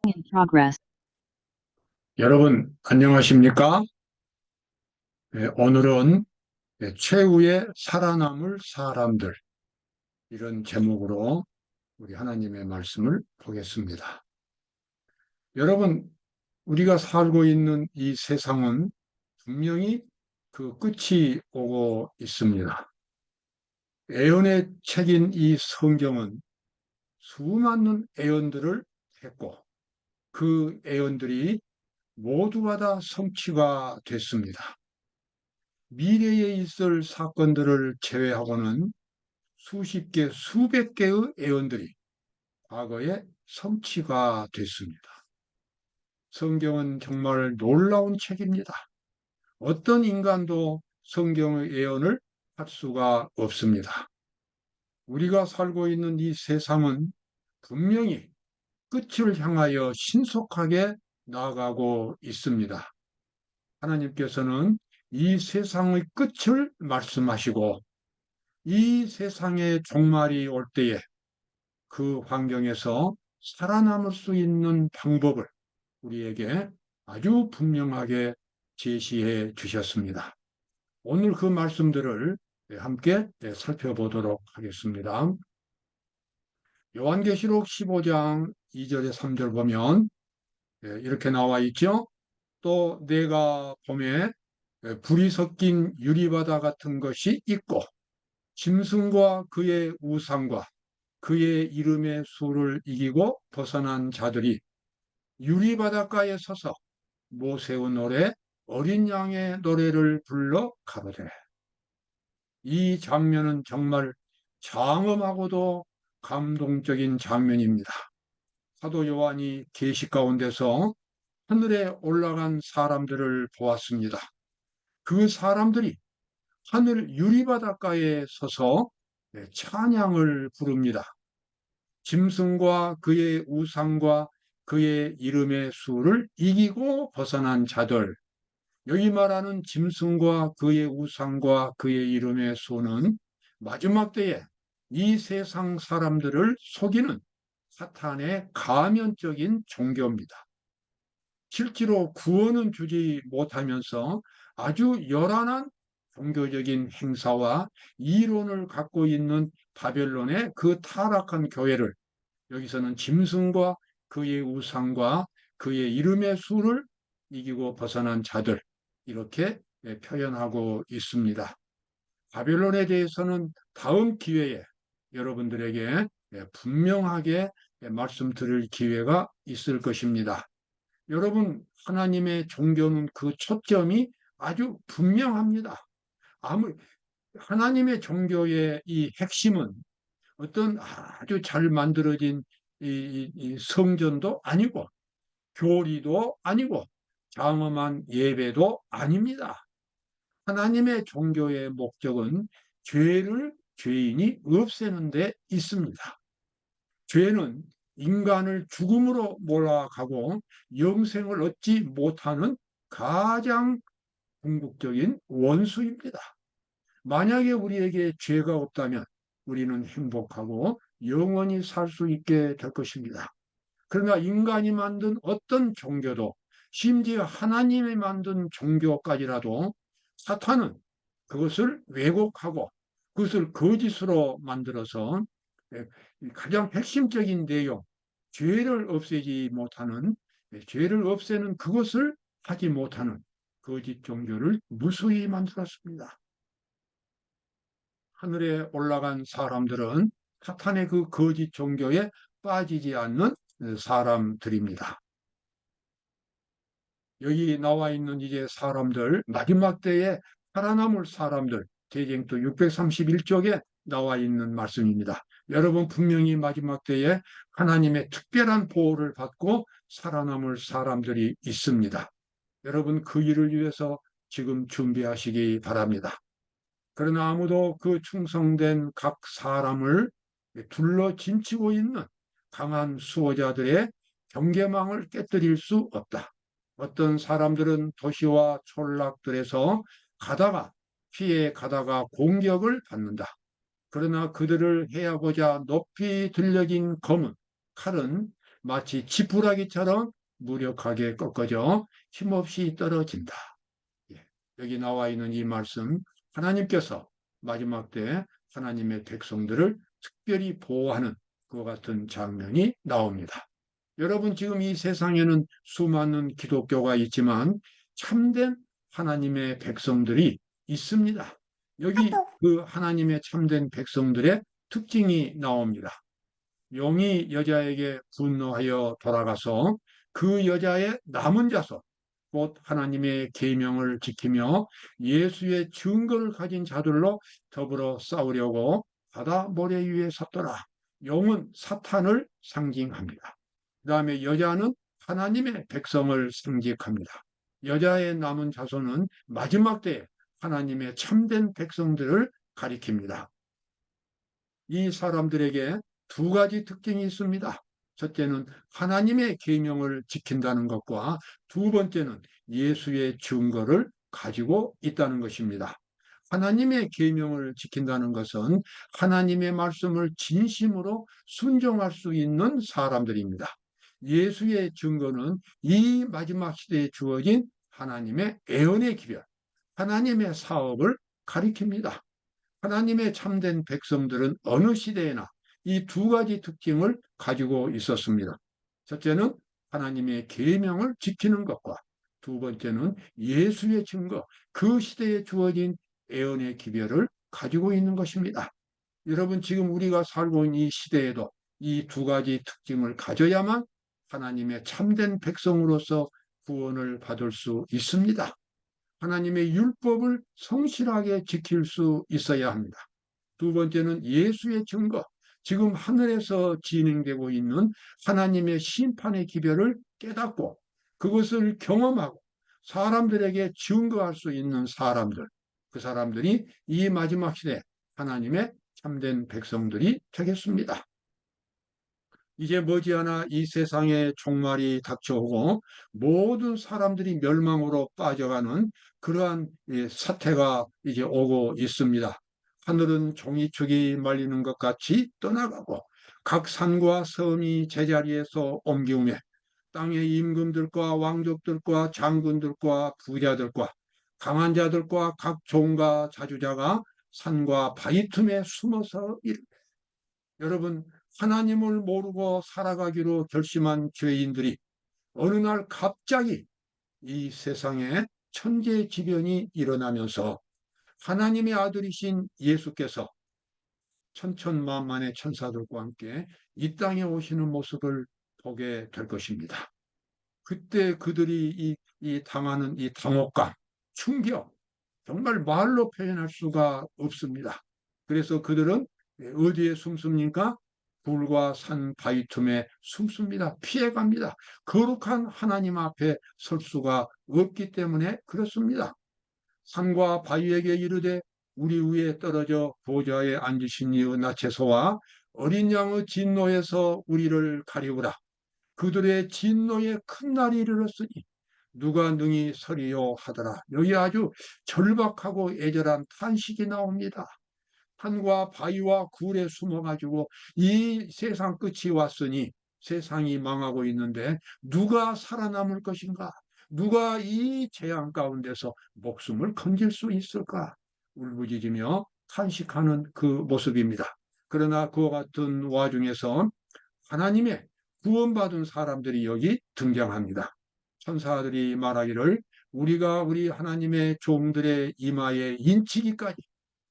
in progress. 여러분, 안녕하십니까? 오늘은 최후의 살아남을 사람들, 이런 제목으로 우리 하나님의 말씀을 보겠습니다. 여러분, 우리가 살고 있는 이 세상은 분명히 그 끝이 오고 있습니다. 애언의 책인 이 성경은 수많은 애언들을 했고, 그 애언들이 모두가 다 성취가 됐습니다. 미래에 있을 사건들을 제외하고는 수십 개, 수백 개의 예언들이 과거에 성취가 됐습니다. 성경은 정말 놀라운 책입니다. 어떤 인간도 성경의 예언을 할 수가 없습니다. 우리가 살고 있는 이 세상은 분명히 끝을 향하여 신속하게 나아가고 있습니다. 하나님께서는 이 세상의 끝을 말씀하시고 이 세상의 종말이 올 때에 그 환경에서 살아남을 수 있는 방법을 우리에게 아주 분명하게 제시해 주셨습니다. 오늘 그 말씀들을 함께 살펴보도록 하겠습니다. 요한계시록 15장 2절에 3절 보면 이렇게 나와 있죠. 또 내가 봄에 불이 섞인 유리바다 같은 것이 있고 짐승과 그의 우상과 그의 이름의 수를 이기고 벗어난 자들이 유리바닷가에 서서 모세의 노래 어린 양의 노래를 불러 가로되. 이 장면은 정말 장엄하고도 감동적인 장면입니다. 사도 요한이 계시 가운데서 하늘에 올라간 사람들을 보았습니다. 그 사람들이 하늘 유리바닷가에 서서 찬양을 부릅니다. 짐승과 그의 우상과 그의 이름의 수를 이기고 벗어난 자들. 여기 말하는 짐승과 그의 우상과 그의 이름의 수는 마지막 때에 이 세상 사람들을 속이는 사탄의 가면적인 종교입니다. 실제로 구원은 주지 못하면서 아주 요란한 종교적인 행사와 이론을 갖고 있는 바벨론의 그 타락한 교회를 여기서는 짐승과 그의 우상과 그의 이름의 수를 이기고 벗어난 자들, 이렇게 표현하고 있습니다. 바벨론에 대해서는 다음 기회에 여러분들에게 분명하게 말씀드릴 기회가 있을 것입니다. 여러분, 하나님의 종교는 그 초점이 아주 분명합니다. 하나님의 종교의 이 핵심은 어떤 아주 잘 만들어진 이 성전도 아니고 교리도 아니고 장엄한 예배도 아닙니다. 하나님의 종교의 목적은 죄를 죄인이 없애는 데 있습니다. 죄는 인간을 죽음으로 몰아가고 영생을 얻지 못하는 가장 궁극적인 원수입니다. 만약에 우리에게 죄가 없다면 우리는 행복하고 영원히 살 수 있게 될 것입니다. 그러나 인간이 만든 어떤 종교도 심지어 하나님이 만든 종교까지라도 사탄은 그것을 왜곡하고 그것을 거짓으로 만들어서 가장 핵심적인 내용, 죄를 없애지 못하는, 죄를 없애는 그것을 하지 못하는 거짓 종교를 무수히 만들었습니다. 하늘에 올라간 사람들은 사탄의 그 거짓 종교에 빠지지 않는 사람들입니다. 여기 나와 있는 이제 사람들, 마지막 때에 살아남을 사람들, 대쟁도 631쪽에 나와 있는 말씀입니다. 여러분 분명히 마지막 때에 하나님의 특별한 보호를 받고 살아남을 사람들이 있습니다. 여러분 그 일을 위해서 지금 준비하시기 바랍니다. 그러나 아무도 그 충성된 각 사람을 둘러 진치고 있는 강한 수호자들의 경계망을 깨뜨릴 수 없다. 어떤 사람들은 도시와 촌락들에서 가다가 피해 가다가 공격을 받는다. 그러나 그들을 해하고자 높이 들려진 검은 칼은 마치 지푸라기처럼 무력하게 꺾어져 힘없이 떨어진다. 예, 여기 나와 있는 이 말씀, 하나님께서 마지막 때 하나님의 백성들을 특별히 보호하는 그와 같은 장면이 나옵니다. 여러분, 지금 이 세상에는 수많은 기독교가 있지만 참된 하나님의 백성들이 있습니다. 여기 그 하나님의 참된 백성들의 특징이 나옵니다. 용이 여자에게 분노하여 돌아가서 그 여자의 남은 자손, 곧 하나님의 계명을 지키며 예수의 증거를 가진 자들로 더불어 싸우려고 바다 모래 위에 섰더라. 용은 사탄을 상징합니다. 그 다음에 여자는 하나님의 백성을 상징합니다. 여자의 남은 자손은 마지막 때에 하나님의 참된 백성들을 가리킵니다. 이 사람들에게 두 가지 특징이 있습니다. 첫째는 하나님의 계명을 지킨다는 것과 두 번째는 예수의 증거를 가지고 있다는 것입니다. 하나님의 계명을 지킨다는 것은 하나님의 말씀을 진심으로 순종할 수 있는 사람들입니다. 예수의 증거는 이 마지막 시대에 주어진 하나님의 애언의 기별, 하나님의 사업을 가리킵니다. 하나님의 참된 백성들은 어느 시대에나 이 두 가지 특징을 가지고 있었습니다. 첫째는 하나님의 계명을 지키는 것과 두 번째는 예수의 증거, 그 시대에 주어진 애언의 기별을 가지고 있는 것입니다. 여러분, 지금 우리가 살고 있는 이 시대에도 이 두 가지 특징을 가져야만 하나님의 참된 백성으로서 구원을 받을 수 있습니다. 하나님의 율법을 성실하게 지킬 수 있어야 합니다. 두 번째는 예수의 증거, 지금 하늘에서 진행되고 있는 하나님의 심판의 기별을 깨닫고 그것을 경험하고 사람들에게 증거할 수 있는 사람들, 그 사람들이 이 마지막 시대 하나님의 참된 백성들이 되겠습니다. 이제 머지않아 이 세상에 종말이 닥쳐오고 모든 사람들이 멸망으로 빠져가는 그러한 사태가 이제 오고 있습니다. 하늘은 종이축이 말리는 것 같이 떠나가고 각 산과 섬이 제자리에서 옮기우며 땅의 임금들과 왕족들과 장군들과 부자들과 강한 자들과 각 종과 자주자가 산과 바위 틈에 숨어서 여러분, 하나님을 모르고 살아가기로 결심한 죄인들이 어느 날 갑자기 이 세상에 천재지변이 일어나면서 하나님의 아들이신 예수께서 천천만만의 천사들과 함께 이 땅에 오시는 모습을 보게 될 것입니다. 그때 그들이 이 당하는 이 당혹감, 충격, 정말 말로 표현할 수가 없습니다. 그래서 그들은 어디에 숨습니까? 불과 산 바위 틈에 숨습니다. 피해갑니다. 거룩한 하나님 앞에 설 수가 없기 때문에 그렇습니다. 산과 바위에게 이르되 우리 위에 떨어져 보좌에 앉으신 이의 나체소와 어린 양의 진노에서 우리를 가리우라. 그들의 진노의 큰 날이 이르렀으니 누가 능히 서리요 하더라. 여기 아주 절박하고 애절한 탄식이 나옵니다. 산과 바위와 굴에 숨어가지고 이 세상 끝이 왔으니 세상이 망하고 있는데 누가 살아남을 것인가? 누가 이 재앙 가운데서 목숨을 건질 수 있을까? 울부짖으며 탄식하는 그 모습입니다. 그러나 그와 같은 와중에서 하나님의 구원받은 사람들이 여기 등장합니다. 천사들이 말하기를 우리가 우리 하나님의 종들의 이마에 인치기까지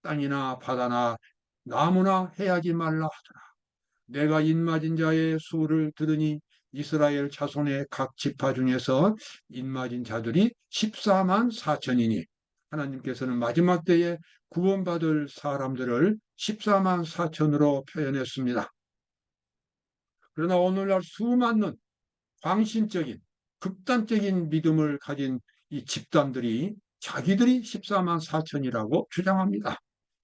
땅이나 바다나 나무나 해하지 말라 하더라. 내가 인맞은 자의 수를 들으니 이스라엘 자손의 각 지파 중에서 인맞은 자들이 14만 4천이니 하나님께서는 마지막 때에 구원받을 사람들을 14만 4천으로 표현했습니다. 그러나 오늘날 수많은 광신적인 극단적인 믿음을 가진 이 집단들이 자기들이 14만 4천이라고 주장합니다.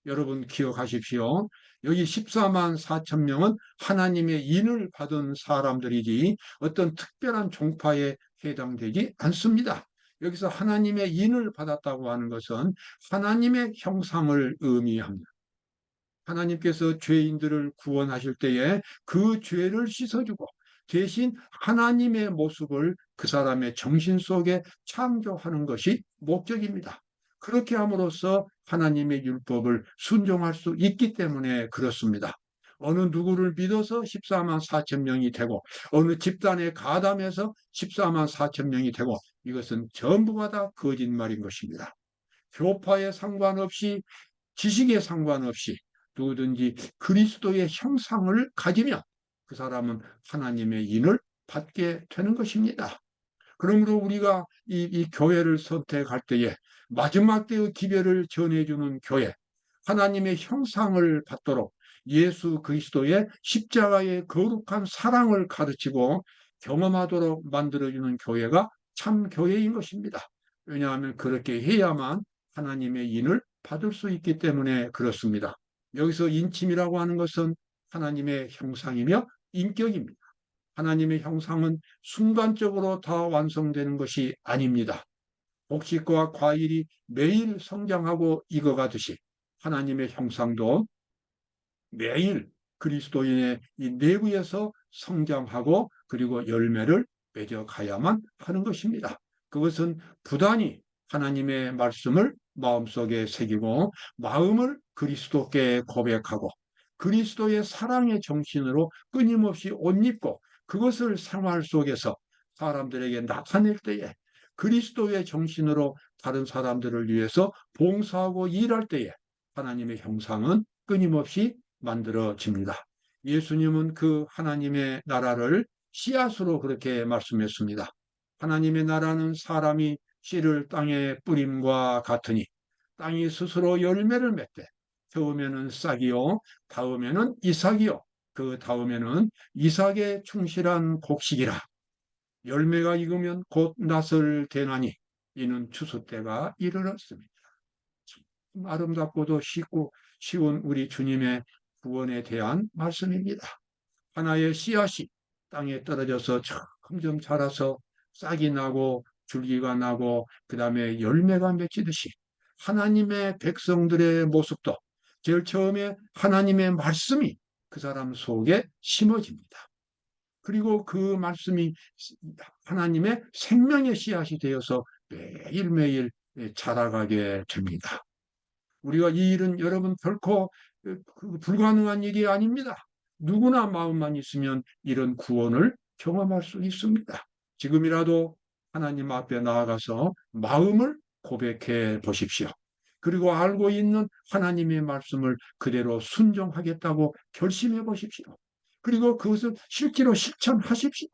여러분 기억하십시오. 여기 14만 4천 명은 하나님의 인을 받은 사람들이지 어떤 특별한 종파에 해당되지 않습니다. 여기서 하나님의 인을 받았다고 하는 것은 하나님의 형상을 의미합니다. 하나님께서 죄인들을 구원하실 때에 그 죄를 씻어주고 대신 하나님의 모습을 그 사람의 정신 속에 창조하는 것이 목적입니다. 그렇게 함으로써 하나님의 율법을 순종할 수 있기 때문에 그렇습니다. 어느 누구를 믿어서 14만 4천 명이 되고 어느 집단에 가담해서 14만 4천 명이 되고 이것은 전부가 다 거짓말인 것입니다. 교파에 상관없이 지식에 상관없이 누구든지 그리스도의 형상을 가지면 그 사람은 하나님의 인을 받게 되는 것입니다. 그러므로 우리가 이 교회를 선택할 때에 마지막 때의 기별을 전해주는 교회, 하나님의 형상을 받도록 예수 그리스도의 십자가의 거룩한 사랑을 가르치고 경험하도록 만들어주는 교회가 참 교회인 것입니다. 왜냐하면 그렇게 해야만 하나님의 인을 받을 수 있기 때문에 그렇습니다. 여기서 인침이라고 하는 것은 하나님의 형상이며 인격입니다. 하나님의 형상은 순간적으로 다 완성되는 것이 아닙니다. 곡식과 과일이 매일 성장하고 익어가듯이 하나님의 형상도 매일 그리스도인의 이 내부에서 성장하고 그리고 열매를 맺어가야만 하는 것입니다. 그것은 부단히 하나님의 말씀을 마음속에 새기고 마음을 그리스도께 고백하고 그리스도의 사랑의 정신으로 끊임없이 옷 입고 그것을 생활 속에서 사람들에게 나타낼 때에 그리스도의 정신으로 다른 사람들을 위해서 봉사하고 일할 때에 하나님의 형상은 끊임없이 만들어집니다. 예수님은 그 하나님의 나라를 씨앗으로 그렇게 말씀했습니다. 하나님의 나라는 사람이 씨를 땅에 뿌림과 같으니 땅이 스스로 열매를 맺되 처음에는 싹이요 다음에는 이삭이요 그 다음에는 이삭에 충실한 곡식이라 열매가 익으면 곧 낫을 대나니 이는 추수 때가 이르렀습니다. 아름답고도 쉽고 쉬운 우리 주님의 구원에 대한 말씀입니다. 하나의 씨앗이 땅에 떨어져서 점점 자라서 싹이 나고 줄기가 나고 그 다음에 열매가 맺히듯이 하나님의 백성들의 모습도 제일 처음에 하나님의 말씀이 그 사람 속에 심어집니다. 그리고 그 말씀이 하나님의 생명의 씨앗이 되어서 매일매일 자라가게 됩니다. 우리가 이 일은 여러분 결코 불가능한 일이 아닙니다. 누구나 마음만 있으면 이런 구원을 경험할 수 있습니다. 지금이라도 하나님 앞에 나아가서 마음을 고백해 보십시오. 그리고 알고 있는 하나님의 말씀을 그대로 순종하겠다고 결심해 보십시오. 그리고 그것을 실제로 실천하십시오.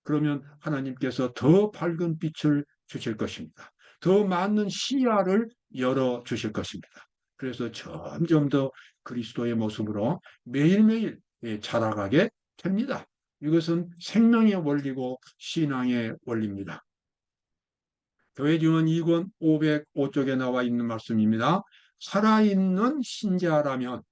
그러면 하나님께서 더 밝은 빛을 주실 것입니다. 더 많은 시야를 열어 주실 것입니다. 그래서 점점 더 그리스도의 모습으로 매일매일 자라가게 됩니다. 이것은 생명의 원리고 신앙의 원리입니다. 교회증언 2권 505쪽에 나와 있는 말씀입니다. 살아있는 신자라면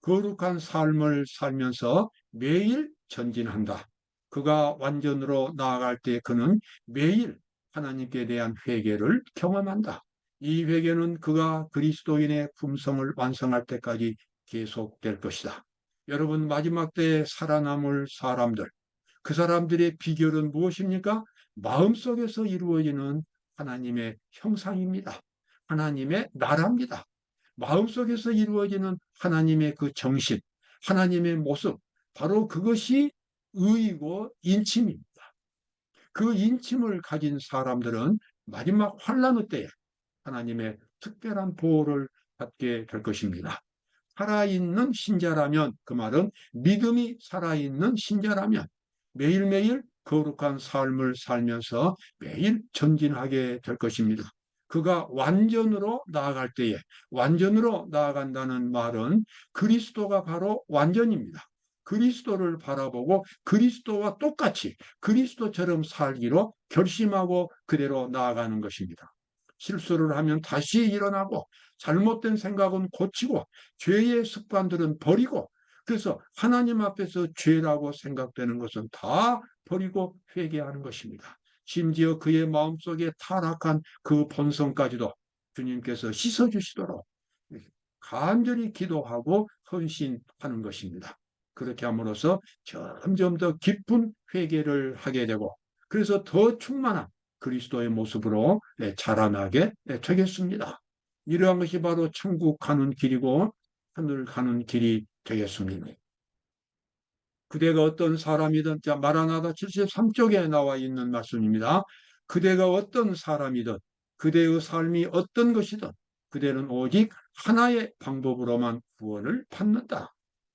거룩한 삶을 살면서 매일 전진한다. 그가 완전으로 나아갈 때 그는 매일 하나님께 대한 회개를 경험한다. 이 회개는 그가 그리스도인의 품성을 완성할 때까지 계속될 것이다. 여러분 마지막 때에 살아남을 사람들, 그 사람들의 비결은 무엇입니까? 마음속에서 이루어지는 하나님의 형상입니다. 하나님의 나라입니다. 마음속에서 이루어지는 하나님의 그 정신, 하나님의 모습, 바로 그것이 의이고 인침입니다. 그 인침을 가진 사람들은 마지막 환란의 때에 하나님의 특별한 보호를 받게 될 것입니다. 살아있는 신자라면, 그 말은 믿음이 살아있는 신자라면 매일매일 거룩한 삶을 살면서 매일 전진하게 될 것입니다. 그가 완전으로 나아갈 때에, 완전으로 나아간다는 말은 그리스도가 바로 완전입니다. 그리스도를 바라보고 그리스도와 똑같이 그리스도처럼 살기로 결심하고 그대로 나아가는 것입니다. 실수를 하면 다시 일어나고 잘못된 생각은 고치고 죄의 습관들은 버리고 그래서 하나님 앞에서 죄라고 생각되는 것은 다 버리고 회개하는 것입니다. 심지어 그의 마음속에 타락한 그 본성까지도 주님께서 씻어주시도록 간절히 기도하고 헌신하는 것입니다. 그렇게 함으로써 점점 더 깊은 회개를 하게 되고 그래서 더 충만한 그리스도의 모습으로 자라나게 되겠습니다. 이러한 것이 바로 천국 가는 길이고 하늘 가는 길이 되겠습니다. 그대가 어떤 사람이든, 자, 마라나다 73쪽에 나와 있는 말씀입니다. 그대가 어떤 사람이든, 그대의 삶이 어떤 것이든, 그대는 오직 하나의 방법으로만 구원을 받는다.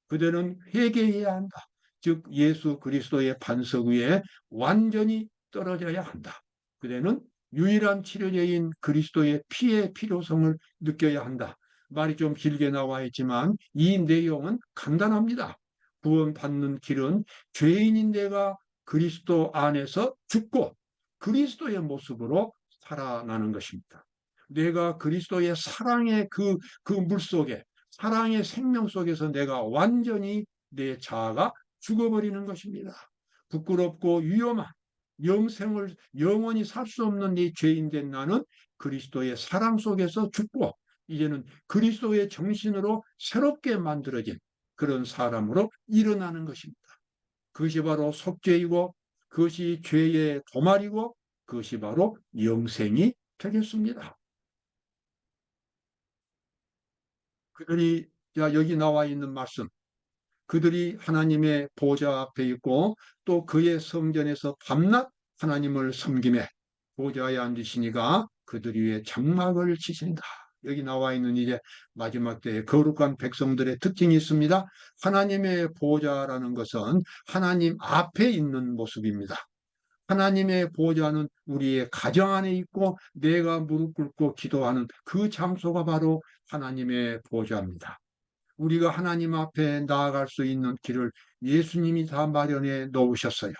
그대는 회개해야 한다. 즉, 예수 그리스도의 반석 위에 완전히 떨어져야 한다. 그대는 유일한 치료제인 그리스도의 피의 필요성을 느껴야 한다. 말이 좀 길게 나와 있지만 이 내용은 간단합니다. 구원받는 길은 죄인인 내가 그리스도 안에서 죽고 그리스도의 모습으로 살아나는 것입니다. 내가 그리스도의 사랑의 그 물속에 사랑의 생명 속에서 내가 완전히 내 자아가 죽어버리는 것입니다. 부끄럽고 위험한 영생을 영원히 살 수 없는 이 죄인된 나는 그리스도의 사랑 속에서 죽고 이제는 그리스도의 정신으로 새롭게 만들어진 그런 사람으로 일어나는 것입니다. 그것이 바로 속죄이고 그것이 죄의 도말이고 그것이 바로 영생이 되겠습니다. 그들이 여기 나와 있는 말씀 그들이 하나님의 보좌 앞에 있고 또 그의 성전에서 밤낮 하나님을 섬김에 보좌에 앉으시니가 그들 위에 장막을 치신다. 여기 나와 있는 이제 마지막 때에 거룩한 백성들의 특징이 있습니다. 하나님의 보좌라는 것은 하나님 앞에 있는 모습입니다. 하나님의 보좌는 우리의 가정 안에 있고 내가 무릎 꿇고 기도하는 그 장소가 바로 하나님의 보좌입니다. 우리가 하나님 앞에 나아갈 수 있는 길을 예수님이 다 마련해 놓으셨어요.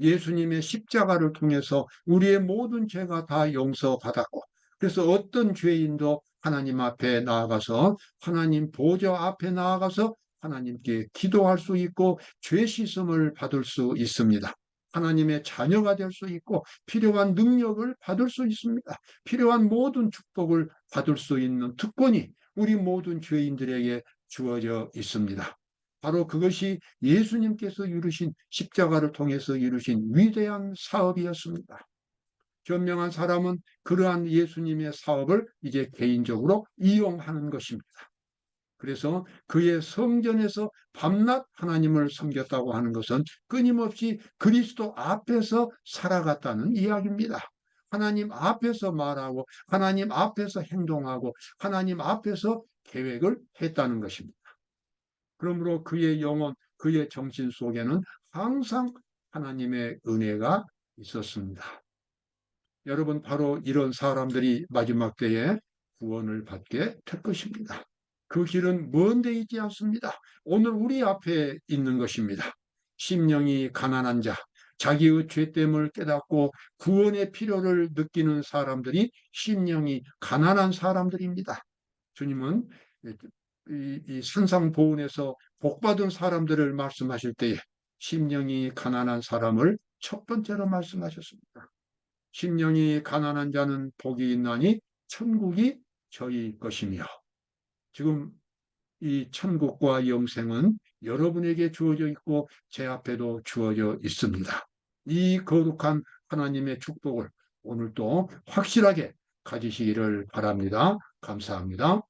예수님의 십자가를 통해서 우리의 모든 죄가 다 용서받았고, 그래서 어떤 죄인도 하나님 앞에 나아가서 하나님 보좌 앞에 나아가서 하나님께 기도할 수 있고 죄 씻음을 받을 수 있습니다. 하나님의 자녀가 될 수 있고 필요한 능력을 받을 수 있습니다. 필요한 모든 축복을 받을 수 있는 특권이 우리 모든 죄인들에게 주어져 있습니다. 바로 그것이 예수님께서 이루신 십자가를 통해서 이루신 위대한 사업이었습니다. 현명한 사람은 그러한 예수님의 사업을 이제 개인적으로 이용하는 것입니다. 그래서 그의 성전에서 밤낮 하나님을 섬겼다고 하는 것은 끊임없이 그리스도 앞에서 살아갔다는 이야기입니다. 하나님 앞에서 말하고 하나님 앞에서 행동하고 하나님 앞에서 계획을 했다는 것입니다. 그러므로 그의 영혼, 그의 정신 속에는 항상 하나님의 은혜가 있었습니다. 여러분, 바로 이런 사람들이 마지막 때에 구원을 받게 될 것입니다. 그 길은 먼 데 있지 않습니다. 오늘 우리 앞에 있는 것입니다. 심령이 가난한 자, 자기의 죄됨을 깨닫고 구원의 필요를 느끼는 사람들이 심령이 가난한 사람들입니다. 주님은 이 산상보훈에서 복받은 사람들을 말씀하실 때에 심령이 가난한 사람을 첫 번째로 말씀하셨습니다. 심령이 가난한 자는 복이 있나니 천국이 저희 것이며 지금 이 천국과 영생은 여러분에게 주어져 있고 제 앞에도 주어져 있습니다. 이 거룩한 하나님의 축복을 오늘도 확실하게 가지시기를 바랍니다. 감사합니다.